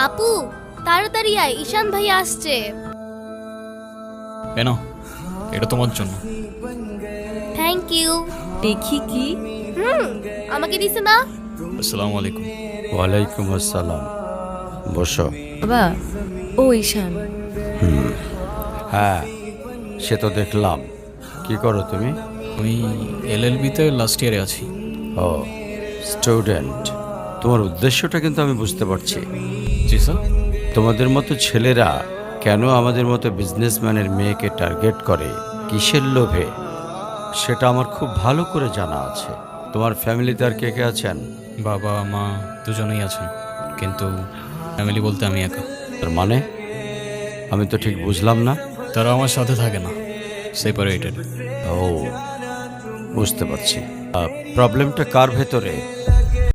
আপু তাড়াতাড়ি আয়, ঈশান ভাই আসছে। কেন? এটা তোমার জন্য। Thank you. দেখি কি। আমাকে দিছে না? আসসালামু আলাইকুম। ওয়ালাইকুম আসসালাম। বসো। বাবা, ও ঈশান। হ্যাঁ, সে তো দেখলাম। কি করো তুমি? আমি এলএলবিতে লাস্ট ইয়ারে আছি। ও, স্টুডেন্ট। তোমার উদ্দেশ্যটা কিন্তু আমি বুঝতে পারছি। জি স্যার। তোমাদের মতো ছেলেরা কেন আমাদের মতো বিজনেসম্যানের মেয়েকে টার্গেট করে, কিসের লোভে, সেটা আমার খুব ভালো করে জানা আছে। তোমার ফ্যামিলিতে আর কে কে আছেন? বাবা মা দুজনেই আছেন, কিন্তু ফ্যামিলি বলতে আমি একা। তার মানে আমি তো ঠিক বুঝলাম না। তারা আমার সাথে থাকে না, সেপারেটেড। ও, বুঝতে পারছি। প্রবলেমটা কার ভেতরে?